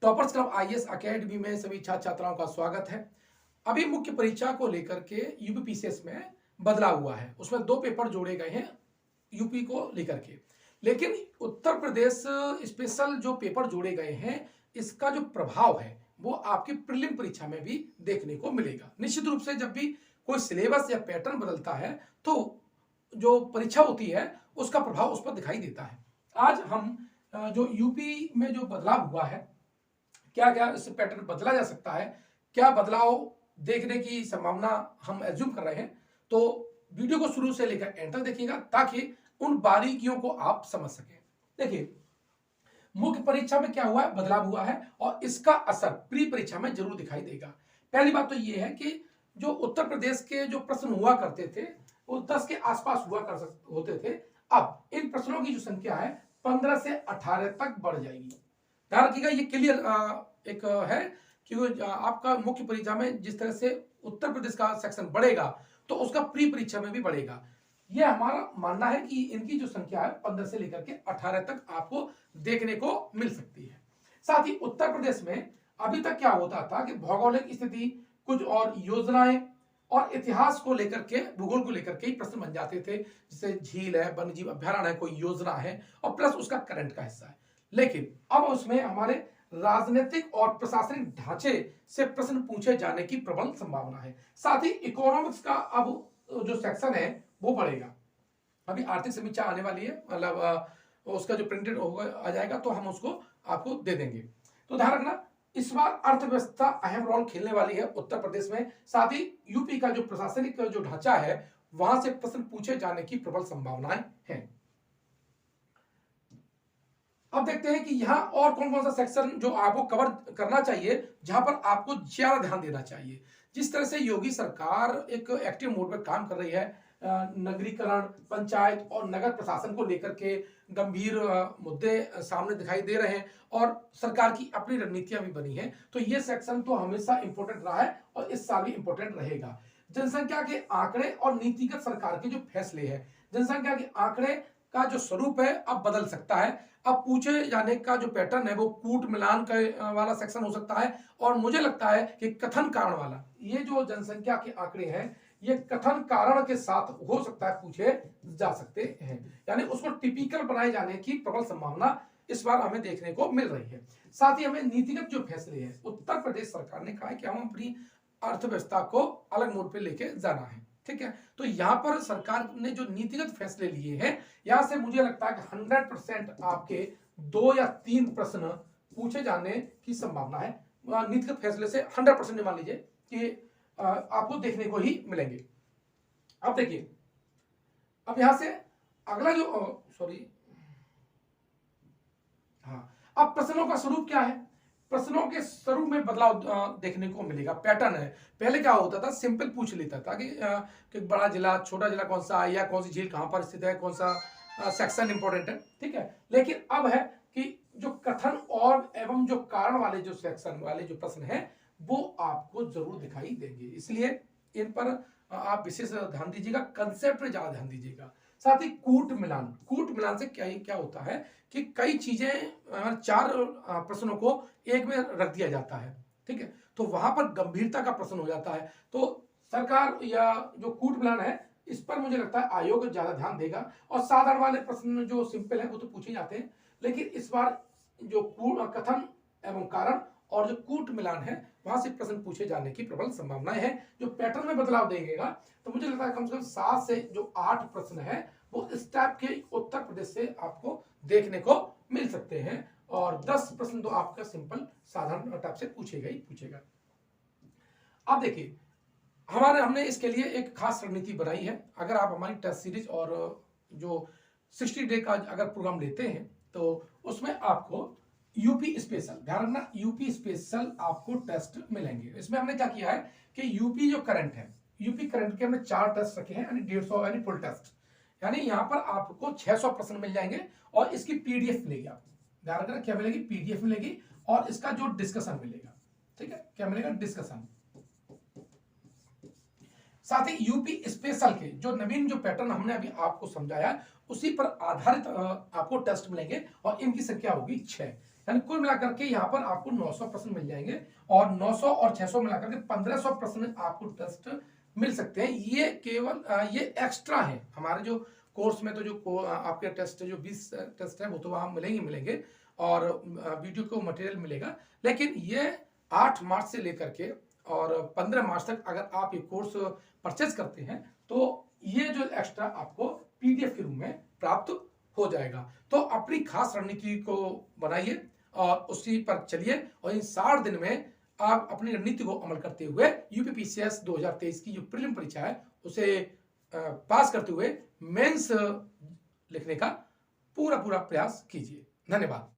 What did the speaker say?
Toppers club IAS academy में सभी छात्र छात्राओं का स्वागत है। अभी मुख्य परीक्षा को लेकर के यूपीपीसीएस में बदलाव हुआ है। उसमें 2 पेपर जोड़े गए हैं यूपी को लेकर के, लेकिन उत्तर प्रदेश स्पेशल जो पेपर जोड़े गए हैं इसका जो प्रभाव है वो आपकी प्रीलिम परीक्षा में भी देखने को मिलेगा। निश्चित रूप से जब भी कोई सिलेबस या पैटर्न बदलता है तो जो परीक्षा होती है उसका प्रभाव उस पर दिखाई देता है। आज हम जो यूपी में जो बदलाव हुआ है, क्या क्या इस पैटर्न बदला जा सकता है, क्या बदलाव देखने की संभावना हम एज्यूम कर रहे हैं, तो वीडियो को शुरू से लेकर एंड तक देखिएगा ताकि उन बारीकियों को आप समझ सकें। देखिए, मुख्य परीक्षा में क्या हुआ है, बदलाव हुआ है और इसका असर प्री परीक्षा में जरूर दिखाई देगा। पहली बात तो यह है कि जो उत्तर प्रदेश के जो प्रश्न हुआ करते थे वो 10 के आसपास हुआ होते थे, अब इन प्रश्नों की जो संख्या है 15 से 18 तक बढ़ जाएगी। ध्यान रखिएगा, ये क्लियर एक है कि आपका मुख्य परीक्षा में जिस तरह से उत्तर प्रदेश का सेक्शन बढ़ेगा तो उसका प्री परीक्षा में भी बढ़ेगा। यह हमारा मानना है कि इनकी जो संख्या है 15 से लेकर के 18 तक आपको देखने को मिल सकती है। साथ ही उत्तर प्रदेश में अभी तक क्या होता था कि भौगोलिक स्थिति, कुछ और योजनाएं और इतिहास को लेकर के, भूगोल को लेकर के ही प्रश्न बन जाते थे, जैसे झील है, वन्यजीव अभ्यारण्य है, कोई योजना है और प्लस उसका करंट का हिस्सा है। लेकिन अब उसमें हमारे राजनीतिक और प्रशासनिक ढांचे से प्रश्न पूछे जाने की प्रबल संभावना है। साथ ही इकोनॉमिक्स का अब जो सेक्शन है वो बढ़ेगा। अभी आर्थिक समीक्षा आने वाली है, मतलब उसका जो प्रिंटेड होगा आ जाएगा तो हम उसको आपको दे देंगे। तो ध्यान रखना, इस बार अर्थव्यवस्था अहम रोल खेलने वाली है उत्तर प्रदेश में। साथ ही यूपी का जो प्रशासनिक जो ढांचा है वहां से प्रश्न पूछे जाने की प्रबल संभावनाएं हैं। अब देखते हैं कि यहां और कौन कौन सा सेक्शन जो आपको कवर करना चाहिए, जहां पर आपको ज्यादा ध्यान देना चाहिए। जिस तरह से योगी सरकार एक एक्टिव मोड में काम कर रही है, नगरीकरण, पंचायत और नगर प्रशासन को लेकर के गंभीर मुद्दे सामने दिखाई दे रहे हैं और सरकार की अपनी रणनीतियां भी बनी हैं, तो ये सेक्शन तो हमेशा इंपॉर्टेंट रहा है और इस साल भी इंपॉर्टेंट रहेगा। जनसंख्या के आंकड़े और नीतिगत सरकार के जो फैसले हैं, जनसंख्या के आंकड़े का जो स्वरूप है अब बदल सकता है। अब पूछे जाने का जो पैटर्न है वो कूट मिलान का वाला सेक्शन हो सकता है और मुझे लगता है कि कथन कारण वाला, ये जो जनसंख्या के आंकड़े हैं ये कथन कारण के साथ हो सकता है पूछे जा सकते हैं, यानी उसको टिपिकल बनाए जाने की प्रबल संभावना इस बार हमें देखने को मिल रही है। साथ ही हमें नीतिगत जो फैसले हैं, उत्तर प्रदेश सरकार ने कहा है कि हम अपनी अर्थव्यवस्था को अलग मोड पे लेके जाना है, ठीक है। तो यहां पर सरकार ने जो नीतिगत फैसले लिए हैं, यहां से मुझे लगता है कि 100% आपके 2 या 3 प्रश्न पूछे जाने की संभावना है। नीतिगत फैसले से 100% मान लीजिए कि आपको देखने को ही मिलेंगे। अब देखिए, अब यहां से अगला जो अब प्रश्नों का स्वरूप क्या है, प्रश्नों के स्वरूप में बदलाव देखने को मिलेगा। पैटर्न है, पहले क्या होता था, सिंपल पूछ लेता था कि बड़ा जिला, छोटा जिला कौन सा है, या कौन सी झील कहां पर स्थित है, कौन सा सेक्शन इंपॉर्टेंट है, ठीक है। लेकिन अब है कि जो कथन और एवं जो कारण वाले जो सेक्शन वाले जो प्रश्न है वो आपको जरूर दिखाई देंगे, इसलिए इन पर आप विशेष ध्यान दीजिएगा, कंसेप्ट पे ज्यादा ध्यान दीजिएगा। साथ ही कूट मिलान से क्या होता है कि कई चीजें 4 प्रश्नों को एक में रख दिया जाता है, ठीक है, तो वहां पर गंभीरता का प्रश्न हो जाता है। तो सरकार या जो कूट मिलान है इस पर मुझे लगता है आयोग ज्यादा ध्यान देगा, और साधारण वाले प्रश्न जो सिंपल है वो तो पूछे जाते हैं, लेकिन इस बार जो कथन एवं कारण और जो कूट मिलान है वहां से प्रश्न पूछे जाने की प्रबल संभावनाएं हैं। जो पैटर्न में बदलाव देगा तो मुझे लगता है कम से कम 7 से जो 8 प्रश्न है वो इस टाइप के उत्तर प्रदेश से आपको देखने को मिल सकते हैं, और 10 प्रश्न तो आपका सिंपल साधारण टाइप से पूछेगा। अब देखिए, हमने इसके लिए एक खास रणनीति बनाई है। अगर आप हमारी टेस्ट सीरीज और जो 60 डे का अगर प्रोग्राम लेते हैं तो उसमें आपको यूपी स्पेशल, ध्यान रखना, यूपी स्पेशल आपको टेस्ट मिलेंगे। इसमें हमने क्या किया है कि यूपी जो करंट है, यूपी करंट के हमने 4 टेस्ट रखे हैं, यानी 150 यानी फुल टेस्ट, यानी यहां पर आपको 600 प्रश्न मिल जाएंगे और इसकी पीडीएफ मिलेगी आपको। ध्यान रखना, क्या मिलेगी, पीडीएफ मिलेगी और इसका जो डिस्कशन मिलेगा, ठीक है, क्या मिलेगा, डिस्कशन। साथ ही यूपी स्पेशल के जो नवीन जो पैटर्न हमने अभी आपको समझाया उसी पर आधारित आपको टेस्ट मिलेंगे और इनकी संख्या होगी 6। यानी कुल मिलाकर के यहाँ पर आपको 900 प्रश्न मिल जाएंगे और 900 और 600 मिलाकर के 1500 प्रश्न आपको टेस्ट मिल सकते हैं। ये केवल ये एक्स्ट्रा है हमारे जो कोर्स में। तो जो आपके टेस्ट जो 20 टेस्ट है वो तो वहां मिलेंगे और वीडियो को मटेरियल मिलेगा, लेकिन ये 8 मार्च से लेकर के और 15 मार्च तक अगर आप ये कोर्स परचेज करते हैं तो ये जो एक्स्ट्रा आपको पीडीएफ के रूप में प्राप्त हो जाएगा। तो अपनी खास रणनीति को बनाइए और उसी पर चलिए और इन 60 दिन में आप अपनी रणनीति को अमल करते हुए यूपीपीसीएस 2023 की जो प्रीलिम परीक्षा है उसे पास करते हुए मेंस लिखने का पूरा प्रयास कीजिए। धन्यवाद।